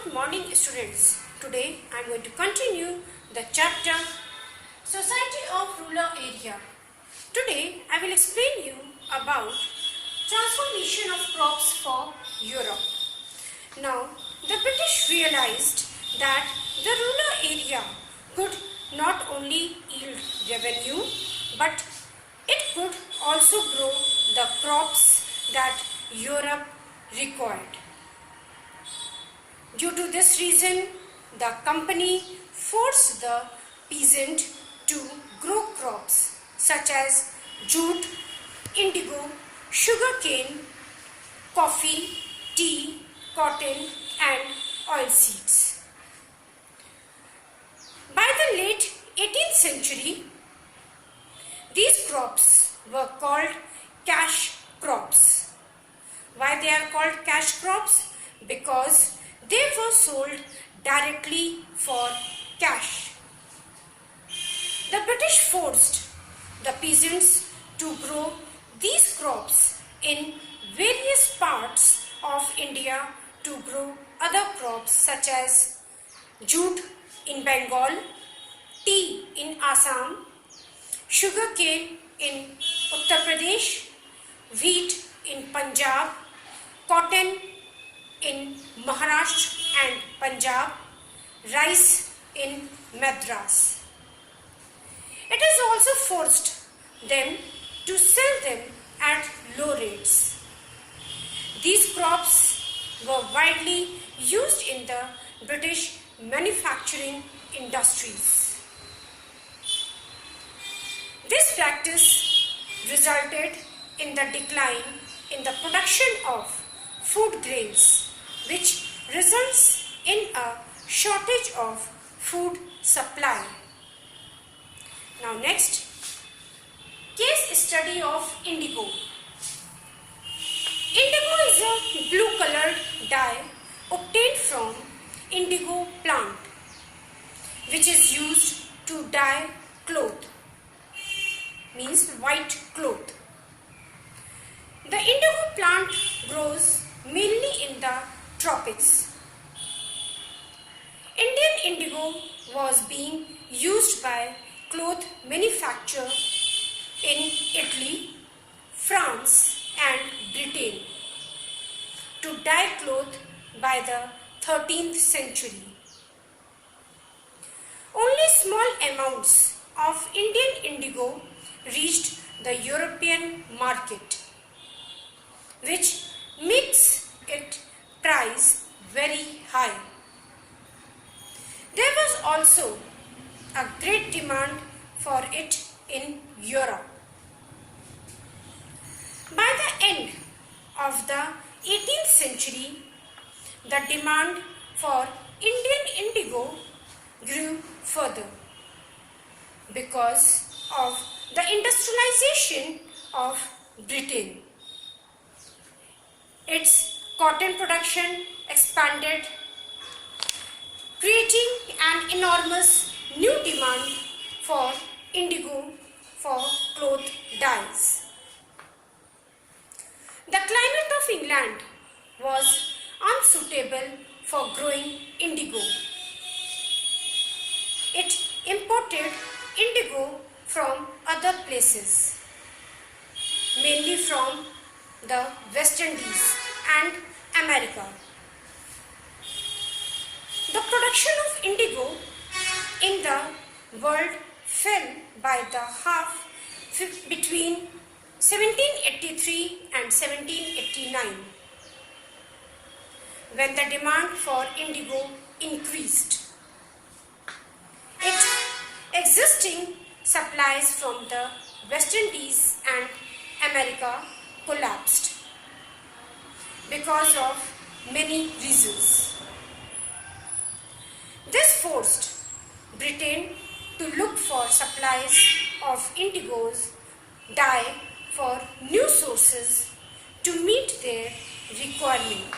Good morning, students. Today I am going to continue the chapter Society of Rural Area. Today I will explain you about transformation of crops for Europe. Now the British realized that the rural area could not only yield revenue but it could also grow the crops that Europe required. Due to this reason, the company forced the peasant to grow crops such as jute, indigo, sugarcane, coffee, tea, cotton and oilseeds. By the late 18th century, these crops were called cash crops. Why they are called cash crops? Because they were sold directly for cash. The British forced the peasants to grow these crops in various parts of India to grow other crops such as jute in Bengal, tea in Assam, sugarcane in Uttar Pradesh, wheat in Punjab, cotton in Maharashtra and Punjab, rice in Madras. It has also forced them to sell them at low rates. These crops were widely used in the British manufacturing industries. This practice resulted in the decline in the production of food grains, which results in a shortage of food supply. Now next, case study of indigo. Indigo is a blue colored dye obtained from indigo plant, which is used to dye cloth, means white cloth. The indigo plant grows mainly in the tropics. Indian indigo was being used by cloth manufacture in Italy, France and Britain to dye cloth by the 13th century. Only small amounts of Indian indigo reached the European market, which makes its price very high. There was also a great demand for it in Europe. By the end of the 18th century, the demand for Indian indigo grew further because of the industrialization of Britain. Its cotton production expanded, creating an enormous new demand for indigo for cloth dyes. The climate of England was unsuitable for growing indigo. It imported indigo from other places, mainly from the West Indies and America. The production of indigo in the world fell by the half between 1783 and 1789, when the demand for indigo increased. Its existing supplies from the West Indies and America collapsed because of many reasons. This forced Britain to look for supplies of indigo's dye for new sources to meet their requirement.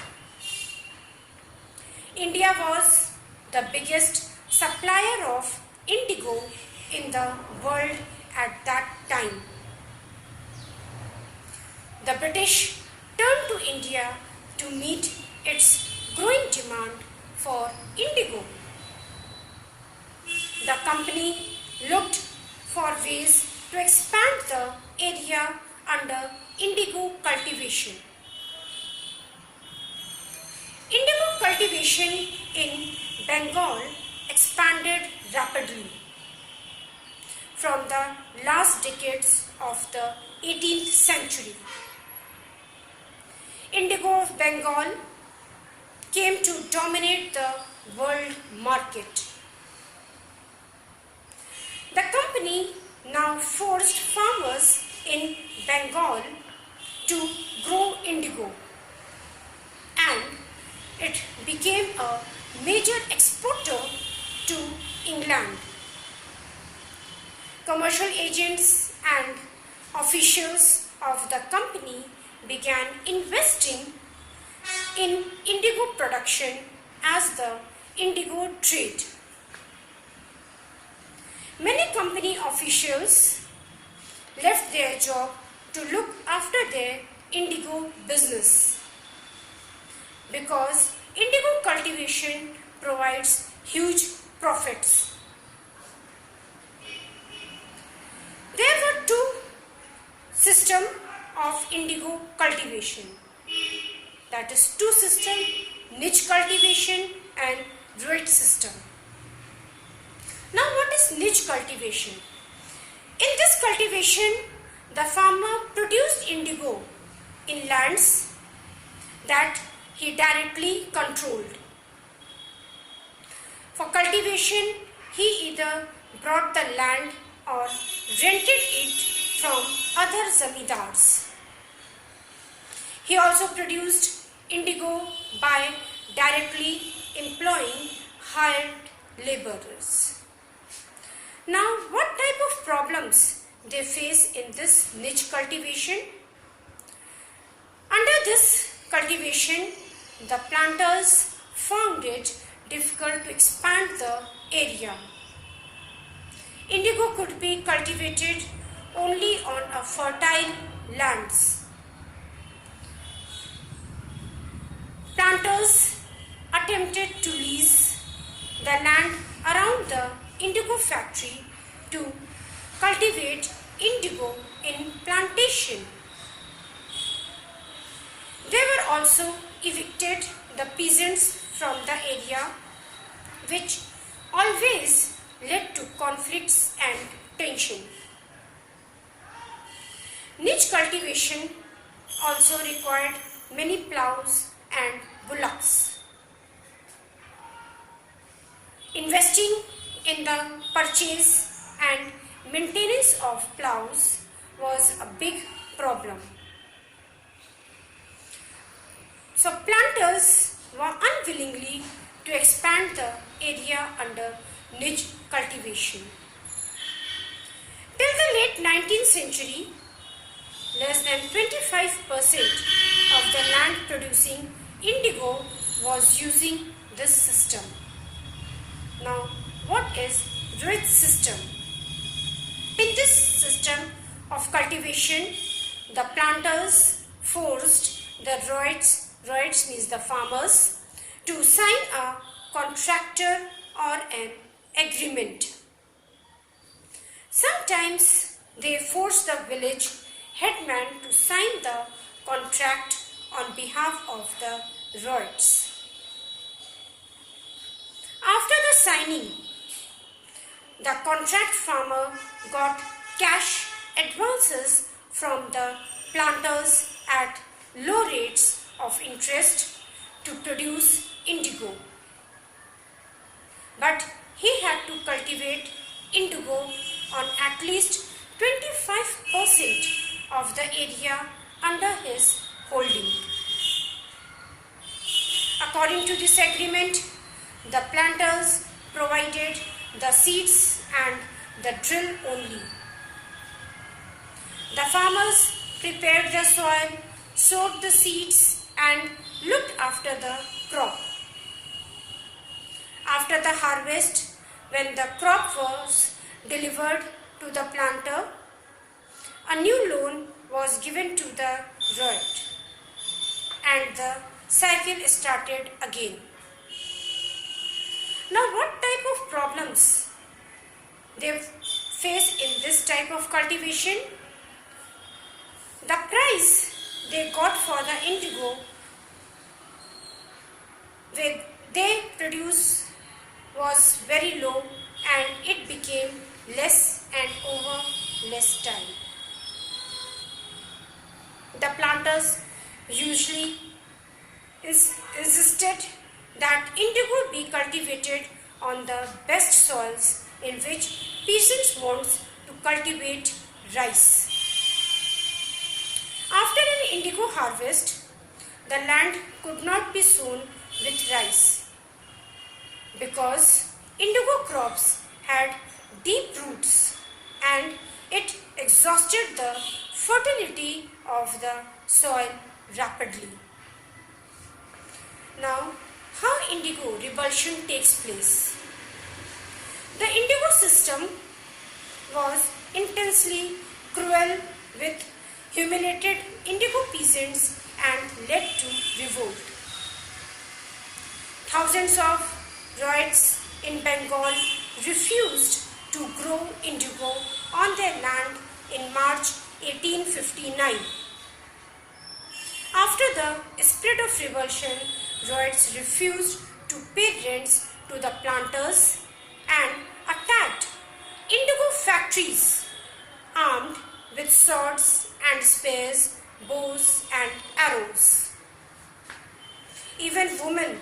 India was the biggest supplier of indigo in the world at that time. The British turned to India to meet its growing demand for indigo. The company looked for ways to expand the area under indigo cultivation. Indigo cultivation in Bengal expanded rapidly from the last decades of the 18th century. Indigo of Bengal came to dominate the world market. The company now forced farmers in Bengal to grow indigo, and it became a major exporter to England. Commercial agents and officials of the company began investing in indigo production as the indigo trade. Many company officials left their job to look after their indigo business because indigo cultivation provides huge profits. There were two systems of indigo cultivation. That is two systems, niche cultivation and VIII system. Now what is niche cultivation? In this cultivation, the farmer produced indigo in lands that he directly controlled. For cultivation, he either bought the land or rented it from other zamindars. He also produced indigo by directly employing hired laborers. Now, what type of problems they face in this niche cultivation? Under this cultivation, the planters found it difficult to expand the area. Indigo could be cultivated only on a fertile lands. Planters attempted to lease the land around the indigo factory to cultivate indigo in plantation. They were also evicted the peasants from the area, which always led to conflicts and tension. Niche cultivation also required many plows and bullocks. Investing in the purchase and maintenance of plows was a big problem. So planters were unwillingly to expand the area under niche cultivation. Till the late 19th century, less than 25% of the land producing indigo was using this system. Now, what is VIII system? In this system of cultivation, the planters forced the Roids means the farmers, to sign a contractor or an agreement. Sometimes they forced the village headman to sign the contract on behalf of the Roids. After the signing, the contract farmer got cash advances from the planters at low rates of interest to produce indigo. But he had to cultivate indigo on at least 25% of the area under his holding. According to this agreement, the planters provided the seeds and the drill only. The farmers prepared the soil, sowed the seeds and looked after the crop. After the harvest, when the crop was delivered to the planter, a new loan was given to the Roid and the cycle started again. Now, what type of problems they face in this type of cultivation? The price they got for the indigo they produce was very low, and it became less and over less time. The planters usually insisted that indigo be cultivated on the best soils in which peasants want to cultivate rice. After an indigo harvest, the land could not be sown with rice because indigo crops had deep roots and it exhausted the fertility of the soil rapidly. Now, how indigo revulsion takes place? The indigo system was intensely cruel with humiliated indigo peasants and led to revolt. Thousands of ryots in Bengal refused to grow indigo on their land in March 1859. After the spread of revolution, ryots refused to pay rents to the planters and attacked indigo factories armed with swords and spears, bows and arrows. Even women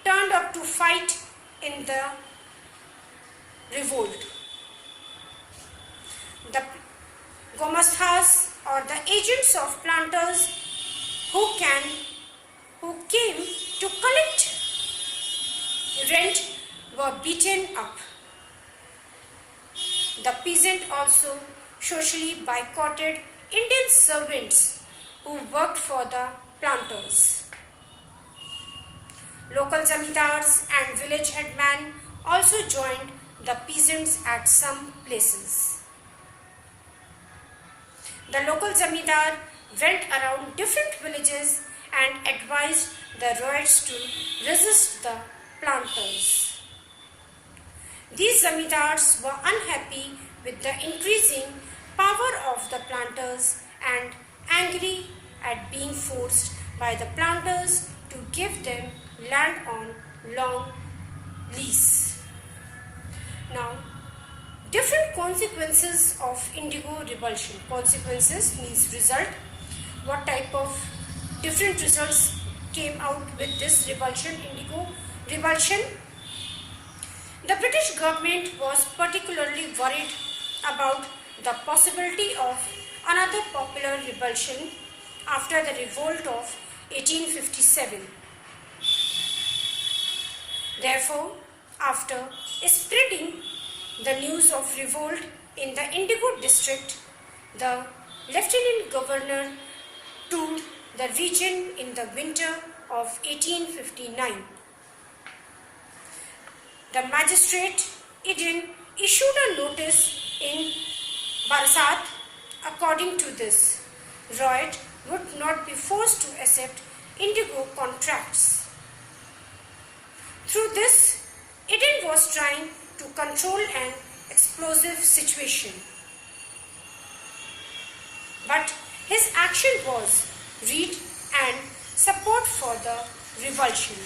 turned up to fight in the revolt. The Gomasthas, or the agents of planters who came to collect rent, were beaten up. The peasant also socially boycotted Indian servants who worked for the planters. Local zamindars and village headmen also joined the peasants at some places. The local zamindar went around different villages and advised the ryots to resist the planters. These zamindars were unhappy with the increasing power of the planters and angry at being forced by the planters to give them land on long lease. Now, different consequences of indigo revulsion. Consequences means result. What type of different results came out with this revulsion, indigo revulsion? The British government was particularly worried about the possibility of another popular revulsion after the revolt of 1857. Therefore, after spreading the news of revolt in the Indigo district, the Lieutenant Governor toured the region in the winter of 1859. The magistrate Eden issued a notice in Barsat. According to this, ryot would not be forced to accept indigo contracts. Through this, Eden was trying to control an explosive situation. But his action was read and support for the revulsion.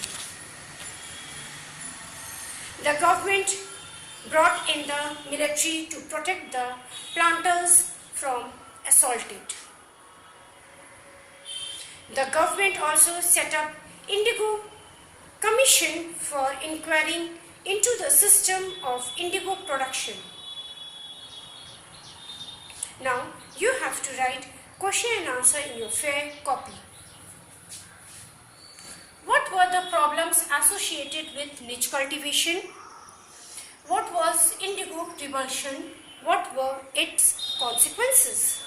The government brought in the military to protect the planters from assaulted. The government also set up Indigo Commission for inquiring into the system of indigo production. Now you have to write question and answer in your fair copy. What were the problems associated with niche cultivation? What was indigo revulsion? What were its consequences?